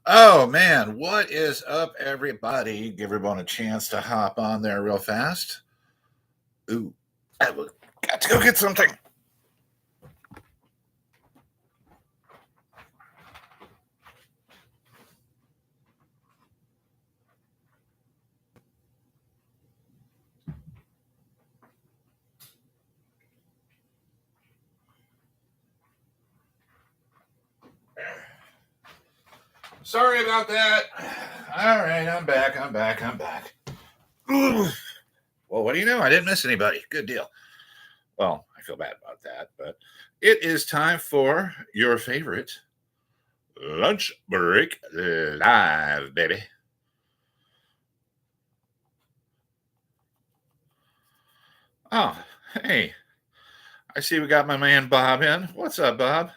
Oh man, what is up, everybody? Give everyone a chance to hop on there real fast. Ooh, got to go get something. Sorry about that. All right, I'm back. I'm back. Ooh. Well, what do you know? I didn't miss anybody. Good deal. Well, I feel bad about that, but it is time for your favorite lunch break live, baby. Oh, hey, I see we got my man Bob in. What's up, Bob?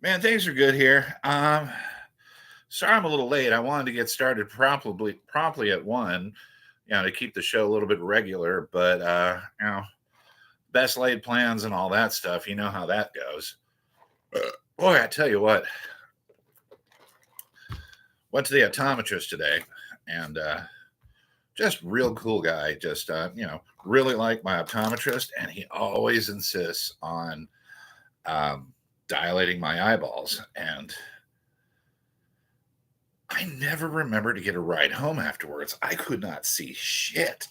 Man, things are good here. Sorry I'm a little late. I wanted to get started promptly at one, to keep the show a little bit regular, but best laid plans and all that stuff. You know how that goes. Uh, Boy, I tell you what, went to the optometrist today, and just real cool guy. Just really like my optometrist, and he always insists on dilating my eyeballs, and I never remember to get a ride home afterwards. I could not see shit.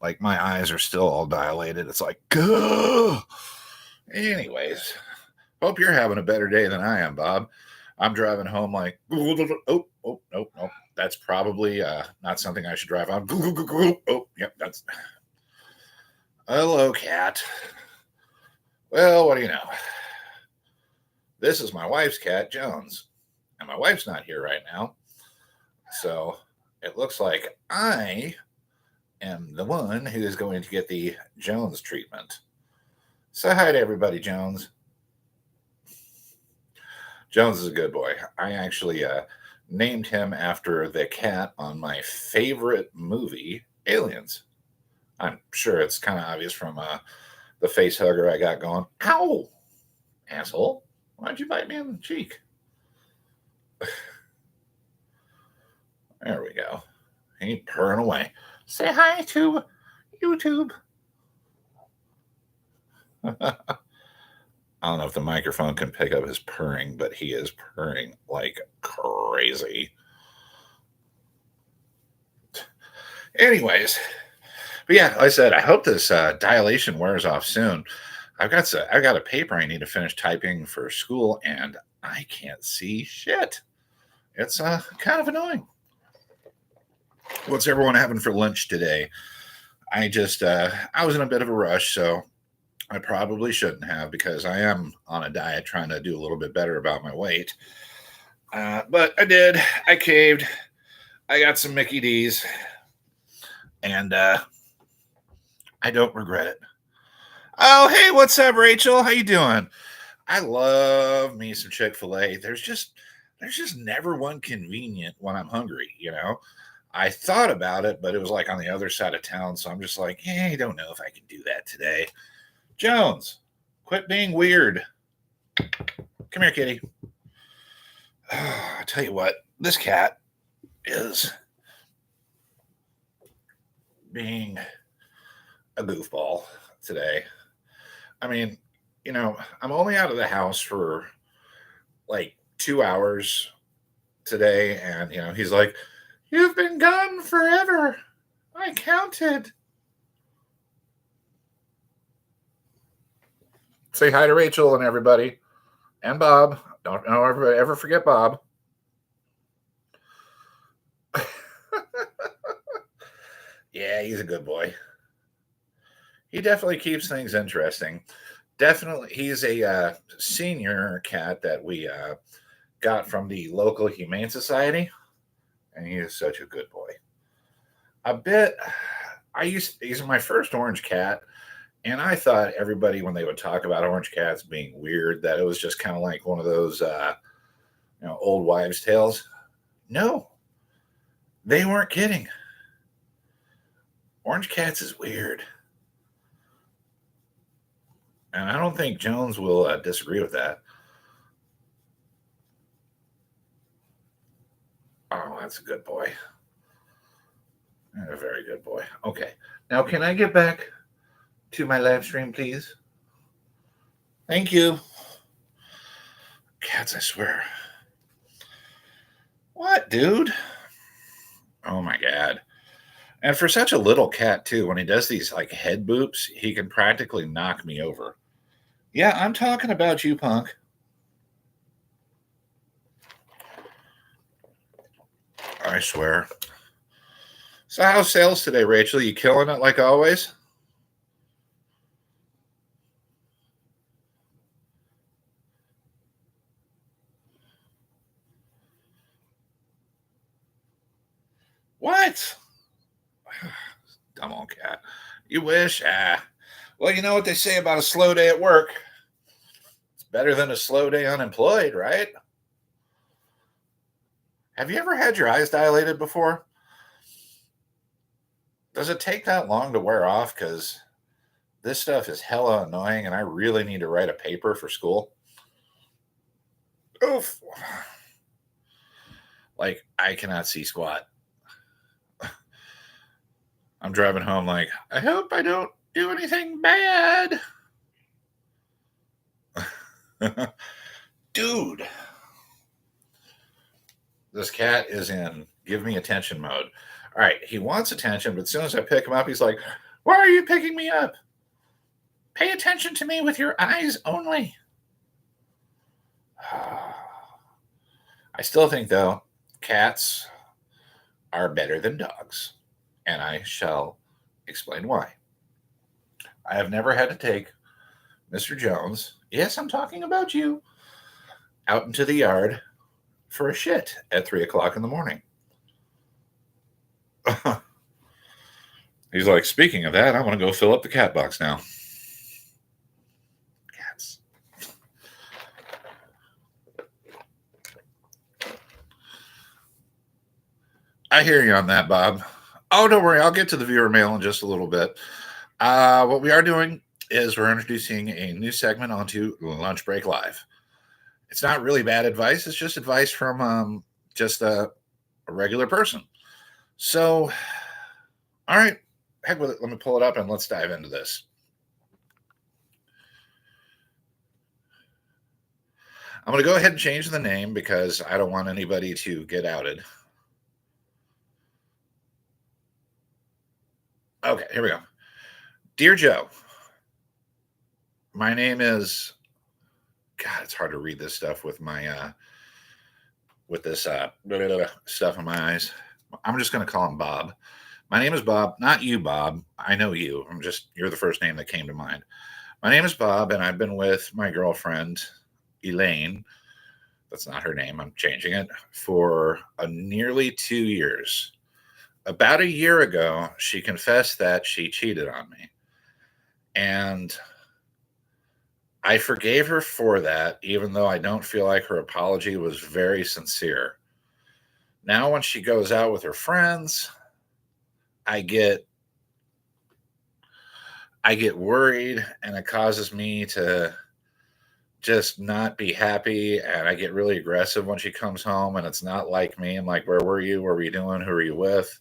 Like my eyes are still all dilated. It's like, Gah! Anyways, hope you're having a better day than I am, Bob. I'm driving home like, nope. That's probably not something I should drive on. Oh, yep, that's. Hello, cat. Well, what do you know? This is my wife's cat, Jones. And my wife's not here right now. So it looks like I am the one who is going to get the Jones treatment. Say hi to everybody, Jones. Jones is a good boy. I actually named him after the cat on my favorite movie, Aliens. I'm sure it's kind of obvious from the face hugger I got going. Ow, asshole! Why'd you bite me in the cheek? There we go. He purring away. Say hi to YouTube. I don't know if the microphone can pick up his purring, but he is purring like crazy. Anyways, but yeah, like I said, I hope this dilation wears off soon. I've got a paper I need to finish typing for school, and I can't see shit. It's kind of annoying. What's everyone having for lunch today? I was in a bit of a rush, so I probably shouldn't have because I am on a diet trying to do a little bit better about my weight. But I did. I caved. I got some Mickey D's, and I don't regret it. Oh, hey, what's up, Rachel? How you doing? I love me some Chick-fil-A. There's just never one convenient when I'm hungry. I thought about it, but it was like on the other side of town, so I'm just like, hey, I don't know if I can do that today. Jones, quit being weird. Come here, kitty. I tell you what, this cat is being a goofball today. I mean, I'm only out of the house for like 2 hours today, and he's like, "You've been gone forever. I counted." Say hi to Rachel and everybody, and Bob. Don't ever forget Bob. Yeah, he's a good boy. He definitely keeps things interesting. Definitely, he's a senior cat that we got from the local humane society, and he is such a good boy. A bit. He's my first orange cat, and I thought everybody when they would talk about orange cats being weird that it was just kind of like one of those old wives' tales. No, they weren't kidding. Orange cats is weird. And I don't think Jones will disagree with that. Oh, that's a good boy. A very good boy. Okay. Now, can I get back to my live stream, please? Thank you. Cats, I swear. What, dude? Oh my god. And for such a little cat, too, when he does these like head boops, he can practically knock me over. Yeah, I'm talking about you, punk. I swear. So, how's sales today, Rachel? You killing it like always? What? Dumb old cat. You wish? Ah. Well, you know what they say about a slow day at work. It's better than a slow day unemployed, right? Have you ever had your eyes dilated before? Does it take that long to wear off? Because this stuff is hella annoying and I really need to write a paper for school. Oof. Like, I cannot see squat. I'm driving home like, I hope I don't do anything bad. Dude, this cat is in give me attention mode. All right, he wants attention, but as soon as I pick him up, he's like, why are you picking me up? Pay attention to me with your eyes only. I still think, though, cats are better than dogs, and I shall explain why. I have never had to take Mr. Jones, yes, I'm talking about you, out into the yard for a shit at 3 o'clock in the morning. He's like, speaking of that, I'm going to go fill up the cat box now. Cats. I hear you on that, Bob. Oh, don't worry. I'll get to the viewer mail in just a little bit. What we are doing is we're introducing a new segment onto Lunch Break Live. It's not really bad advice. It's just advice from just a regular person. So, all right, heck with it. Let me pull it up and let's dive into this. I'm going to go ahead and change the name because I don't want anybody to get outed. Okay, here we go. Dear Joe, my name is God, it's hard to read this stuff with my with this stuff in my eyes. I'm just going to call him Bob. My name is Bob, not you, Bob. I know you. You're the first name that came to mind. My name is Bob, and I've been with my girlfriend, Elaine. That's not her name. I'm changing it for nearly 2 years. About a year ago, she confessed that she cheated on me. And I forgave her for that, even though I don't feel like her apology was very sincere. Now, when she goes out with her friends, I get worried, and it causes me to just not be happy, and I get really aggressive when she comes home, and it's not like me. I'm like, where were you? What were you doing? Who are you with?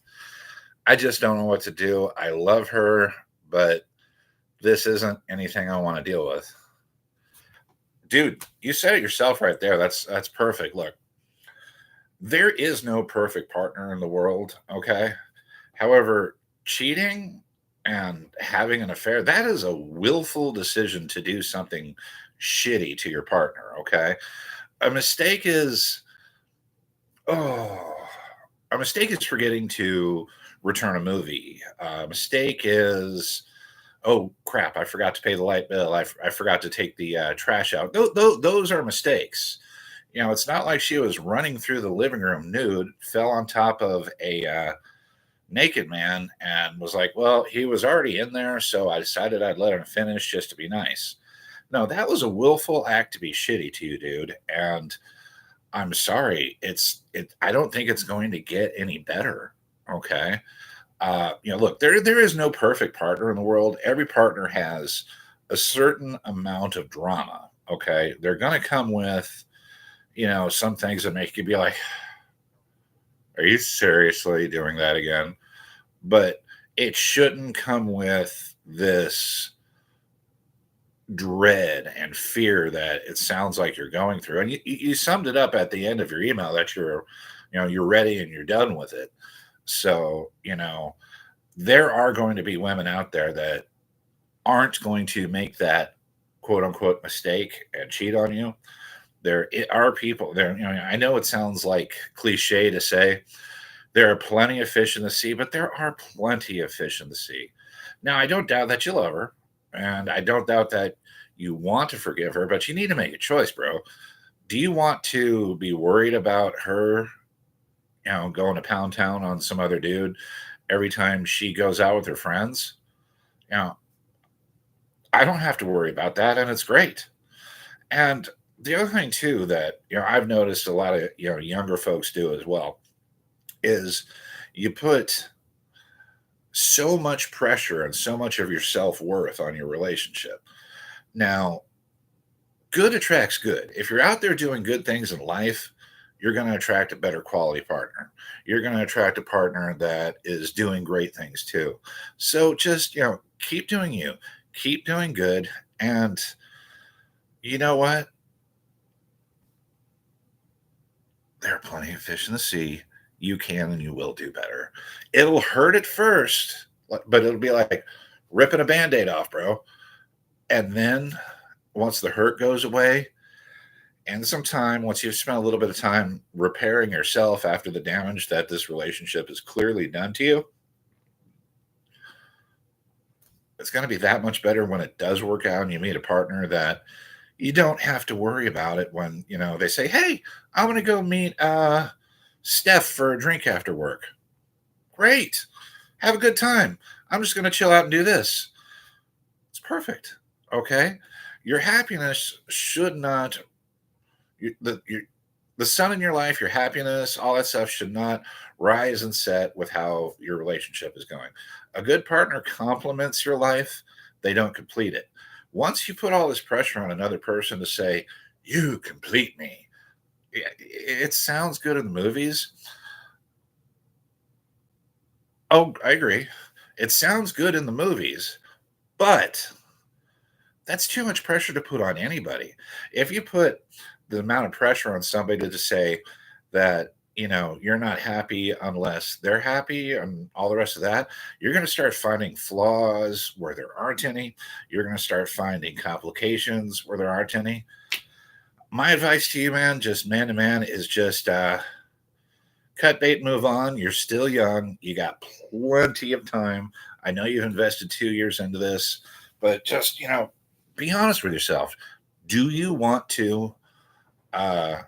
I just don't know what to do. I love her, but this isn't anything I want to deal with. Dude, you said it yourself right there. That's perfect. Look, there is no perfect partner in the world, okay? However, cheating and having an affair, that is a willful decision to do something shitty to your partner, okay? A mistake is oh, a mistake is forgetting to return a movie. A mistake is oh crap, I forgot to pay the light bill. I forgot to take the trash out. Those are mistakes. You know, it's not like she was running through the living room nude, fell on top of a naked man, and was like, well, he was already in there, so I decided I'd let him finish just to be nice. No, that was a willful act to be shitty to you, dude. And I'm sorry. I don't think it's going to get any better. Okay. Look, there is no perfect partner in the world. Every partner has a certain amount of drama. Okay, they're going to come with some things that make you be like, "Are you seriously doing that again?" But it shouldn't come with this dread and fear that it sounds like you're going through. And you summed it up at the end of your email that you're ready and you're done with it. So there are going to be women out there that aren't going to make that quote unquote mistake and cheat on you. Are people there. I know it sounds like cliche to say there are plenty of fish in the sea, but there are plenty of fish in the sea. Now, I don't doubt that you love her, and I don't doubt that you want to forgive her, but you need to make a choice, bro. Do you want to be worried about her, going to pound town on some other dude every time she goes out with her friends? You know, I don't have to worry about that, and it's great. And the other thing too that I've noticed a lot of younger folks do as well is you put so much pressure and so much of your self-worth on your relationship. Now, good attracts good. If you're out there doing good things in life, you're going to attract a better quality partner. You're going to attract a partner that is doing great things too. So just, keep doing you, keep doing good. And you know what? There are plenty of fish in the sea. You can and you will do better. It'll hurt at first, but it'll be like ripping a band aid off, bro. And then once the hurt goes away, and some time, once you've spent a little bit of time repairing yourself after the damage that this relationship has clearly done to you, it's going to be that much better when it does work out and you meet a partner that you don't have to worry about it when, they say, "Hey, I want to go meet Steph for a drink after work." Great. Have a good time. I'm just going to chill out and do this. It's perfect. Okay. Your happiness should not the sun in your life, your happiness, all that stuff should not rise and set with how your relationship is going. A good partner complements your life, they don't complete it. Once you put all this pressure on another person to say, "You complete me," it sounds good in the movies. Oh, I agree. It sounds good in the movies, but that's too much pressure to put on anybody. If you put the amount of pressure on somebody to just say that, you're not happy unless they're happy and all the rest of that, you're going to start finding flaws where there aren't any. You're going to start finding complications where there aren't any. My advice to you, man, just man to man, is just cut bait, move on. You're still young. You got plenty of time. I know you've invested 2 years into this, but just, be honest with yourself. Do you want to uh,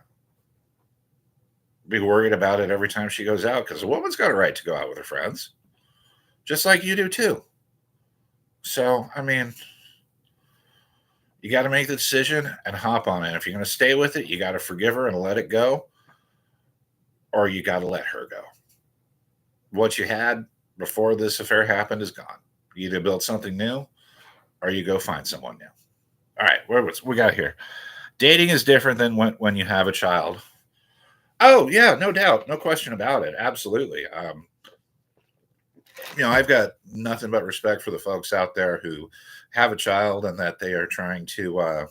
be worried about it every time she goes out? Because a woman's got a right to go out with her friends, just like you do too. So, I mean, you got to make the decision and hop on it. If you're going to stay with it, you got to forgive her and let it go, or you got to let her go. What you had before this affair happened is gone. You either build something new or you go find someone new. All right, what's we got here? Dating is different than when you have a child. Oh yeah, no doubt, no question about it. Absolutely. I've got nothing but respect for the folks out there who have a child and that they are trying to,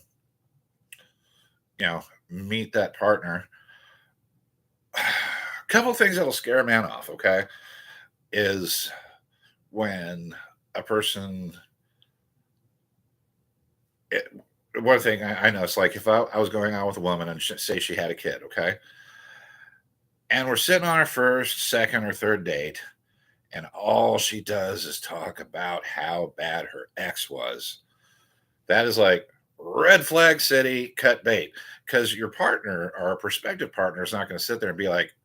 meet that partner. A couple of things that'll scare a man off. Okay, is when a person. It, one thing I know it's like if I was going out with a woman and say she had a kid, okay, and we're sitting on our first, second, or third date, and all she does is talk about how bad her ex was. That is like red flag city, cut bait. Because your partner or a prospective partner is not going to sit there and be like,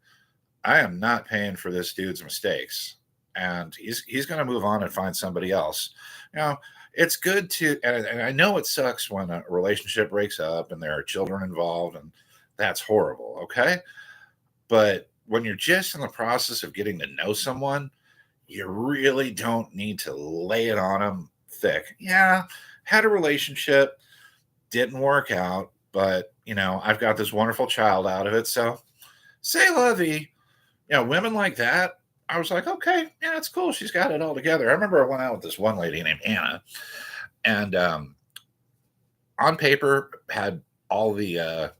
"I am not paying for this dude's mistakes." And he's going to move on and find somebody else. You know, it's good to, and I know it sucks when a relationship breaks up and there are children involved, and that's horrible. Okay. But when you're just in the process of getting to know someone, You really don't need to lay it on them thick. Yeah, had a relationship, didn't work out, but I've got this wonderful child out of it. So say la vie. Women like that, I was like, okay, yeah, it's cool. She's got it all together. I remember I went out with this one lady named Anna, and on paper had all the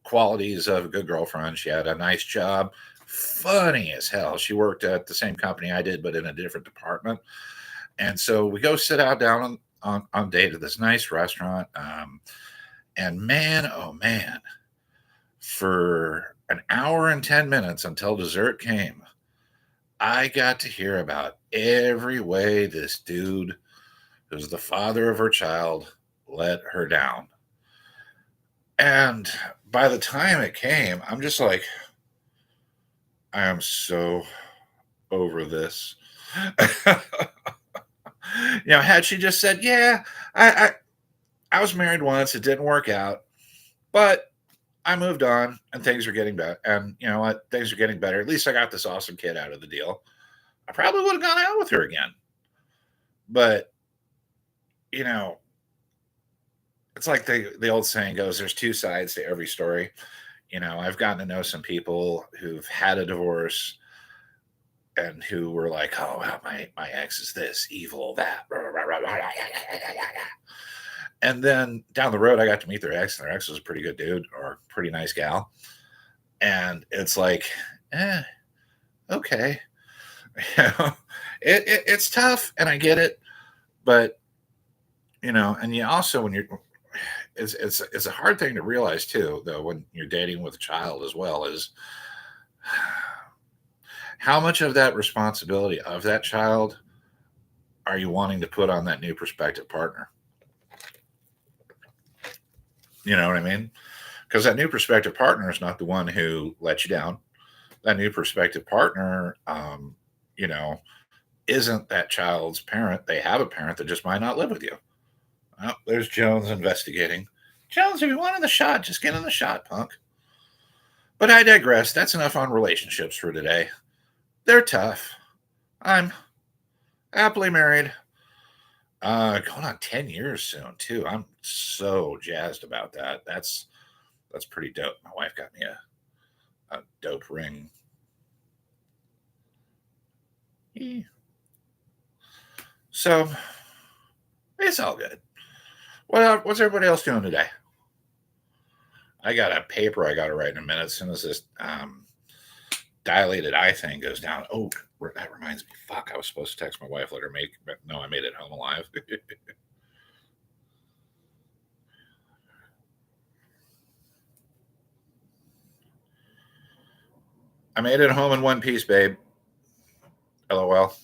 qualities of a good girlfriend. She had a nice job, funny as hell. She worked at the same company I did, but in a different department. And so we go sit out down on date at this nice restaurant. And man, oh man, for an hour and 10 minutes until dessert came, I got to hear about every way this dude, who's the father of her child, let her down. And by the time it came, I'm just like, I am so over this. Had she just said, yeah, I was married once, it didn't work out, but I moved on and things are getting better. And you know what? Things are getting better. At least I got this awesome kid out of the deal. I probably would have gone out with her again. But, you know, it's like the old saying goes, there's two sides to every story. I've gotten to know some people who've had a divorce and who were like, oh, well, my ex is this, evil, that. And then down the road, I got to meet their ex, and their ex was a pretty good dude or pretty nice gal. And it's like, okay. It's tough, and I get it. But, and you also, when you're, it's a hard thing to realize too, though, when you're dating with a child as well, is how much of that responsibility of that child are you wanting to put on that new prospective partner? You know what I mean? Because that new prospective partner is not the one who let you down. That new prospective partner, you know, isn't that child's parent. They have a parent that just might not live with you. Oh, there's Jones investigating. Jones, if you wanted the shot, just get in the shot, punk. But I digress. That's enough on relationships for today. They're tough. I'm happily married. Going on 10 years soon, too. I'm so jazzed about that. That's pretty dope. My wife got me a dope ring. Yeah. So it's all good. What's everybody else doing today? I got a paper I got to write in a minute. As soon as this dilated eye thing goes down. Oh, that reminds me. Fuck, I was supposed to text my wife, let her make, but no, I made it home alive. I made it home in one piece, babe. LOL.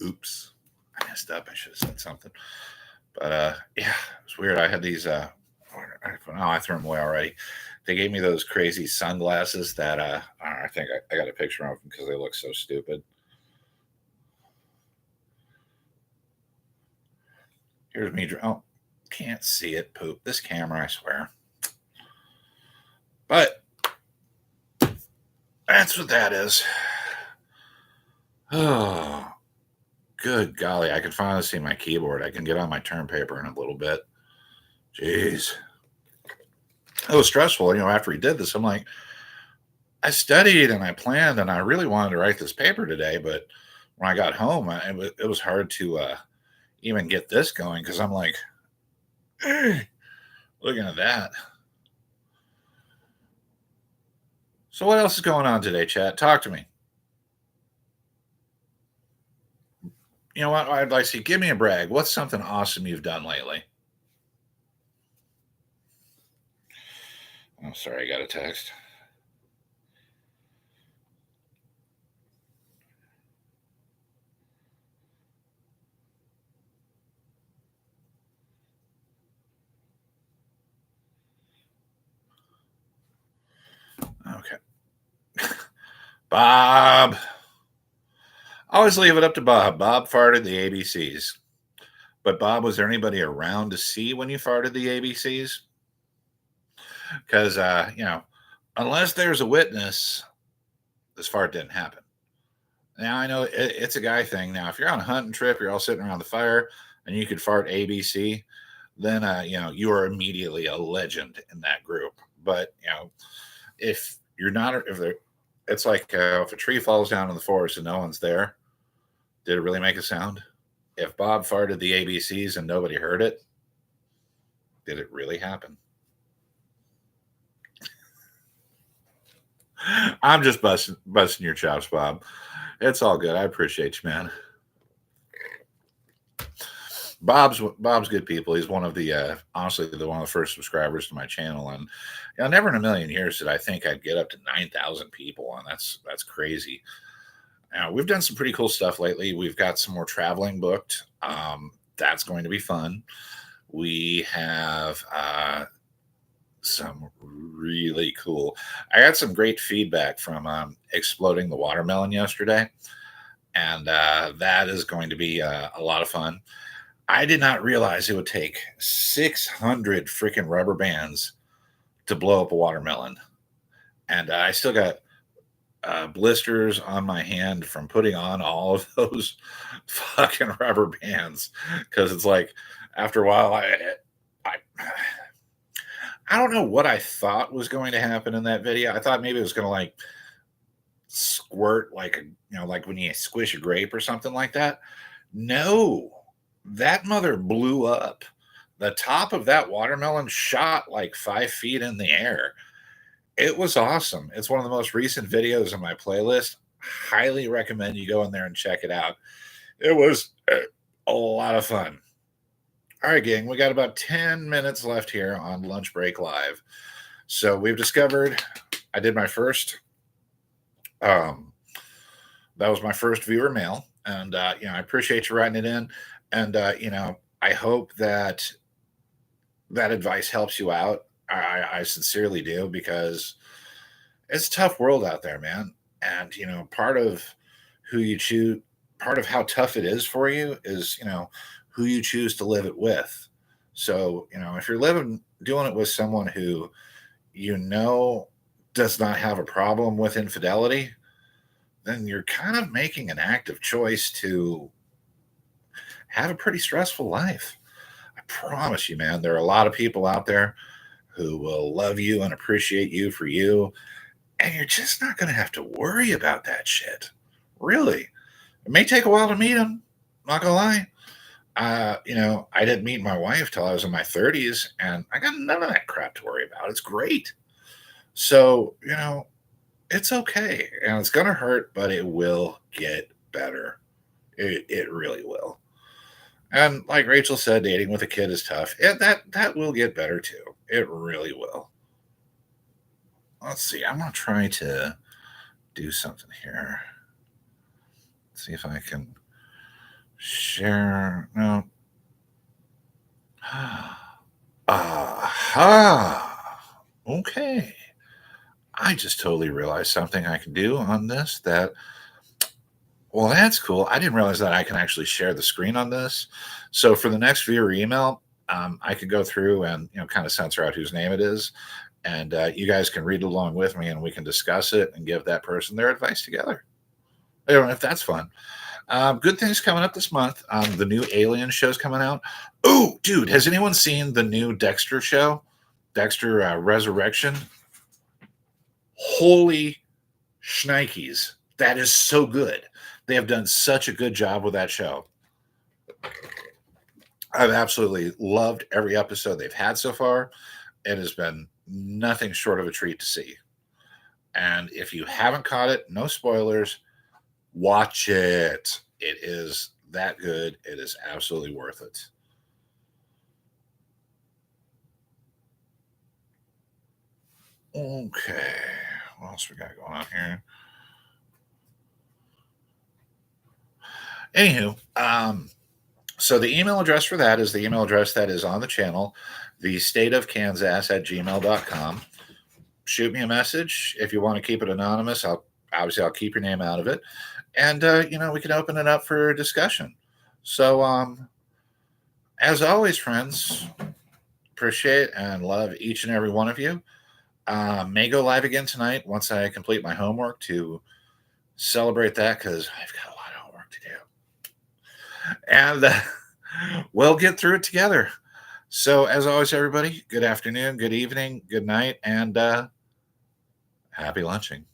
Oops. I messed up. I should have said something. But yeah, it's weird. I had these I threw them away already. They gave me those crazy sunglasses that I think I got a picture of them because they look so stupid. Here's me. Oh, can't see it. Poop. This camera, I swear. But that's what that is. Oh, good golly. I can finally see my keyboard. I can get on my term paper in a little bit. Jeez. It was stressful. After he did this, I'm like, I studied and I planned and I really wanted to write this paper today. But when I got home, it was hard to even get this going because I'm like, hey, looking at that. So, what else is going on today, chat? Talk to me. You know what? I'd like to see. Give me a brag. What's something awesome you've done lately? Oh, sorry, I got a text. Okay. Bob. I always leave it up to Bob. Bob farted the ABCs. But Bob, was there anybody around to see when you farted the ABCs? because unless there's a witness, this fart didn't happen. Now I know it's a guy thing. Now, if you're on a hunting trip, you're all sitting around the fire, and you could fart ABC, then you are immediately a legend in that group. But if you're not, if there, it's like if a tree falls down in the forest and no one's there, did it really make a sound? If Bob farted the ABCs and nobody heard it, did it really happen? I'm just busting your chops, Bob. It's all good. I appreciate you, man. Bob's good people. He's one of the honestly the one of the first subscribers to my channel, and never in a million years did I think I'd get up to 9,000 people, and that's crazy. Now we've done some pretty cool stuff lately. We've got some more traveling booked. That's going to be fun. We have some really cool. I got some great feedback from exploding the watermelon yesterday, and that is going to be a lot of fun. I did not realize it would take 600 freaking rubber bands to blow up a watermelon. And I still got blisters on my hand from putting on all of those fucking rubber bands. Because it's like, after a while, I, I don't know what I thought was going to happen in that video. I thought maybe it was going to like squirt like like when you squish a grape or something like that. No, that mother blew up. The top of that watermelon shot like 5 feet in the air. It was awesome. It's one of the most recent videos on my playlist. Highly recommend you go in there and check it out. It was a lot of fun. All right, gang, we got about 10 minutes left here on Lunch Break Live. So we've discovered I did my first, that was my first viewer mail. And, I appreciate you writing it in. And, I hope that that advice helps you out. I sincerely do, because it's a tough world out there, man. And, part of who you choose, part of how tough it is for you is, who you choose to live it with. So, if you're doing it with someone who, does not have a problem with infidelity, then you're kind of making an active choice to have a pretty stressful life. I promise you, man, there are a lot of people out there who will love you and appreciate you for you. And you're just not going to have to worry about that shit. Really. It may take a while to meet them. Not going to lie. I didn't meet my wife till I was in my 30s, and I got none of that crap to worry about. It's great. So, it's okay. And it's going to hurt, but it will get better. It really will. And like Rachel said, dating with a kid is tough. And that will get better too. It really will. Let's see. I'm going to try to do something here. See if I can share. No. Aha. Okay. I just totally realized something I can do on this well, that's cool. I didn't realize that I can actually share the screen on this. So for the next viewer email, I could go through and kind of censor out whose name it is, and you guys can read along with me, and we can discuss it and give that person their advice together. I don't know if that's fun. Good things coming up this month. The new Alien show's coming out. Oh, dude, has anyone seen the new Dexter show? Dexter Resurrection? Holy shnikes. That is so good. They have done such a good job with that show. I've absolutely loved every episode they've had so far. It has been nothing short of a treat to see. And if you haven't caught it, no spoilers, watch it. It is that good. It is absolutely worth it. Okay. What else we got going on here? Anywho, so the email address for that is the email address that is on the channel, thestateofkansas@gmail.com. Shoot me a message if you want to keep it anonymous. I'll keep your name out of it, and we can open it up for discussion. So, as always, friends, appreciate and love each and every one of you. May go live again tonight once I complete my homework to celebrate that because I've got a lot of homework to do. And we'll get through it together. So, as always, everybody, good afternoon, good evening, good night, and happy lunching.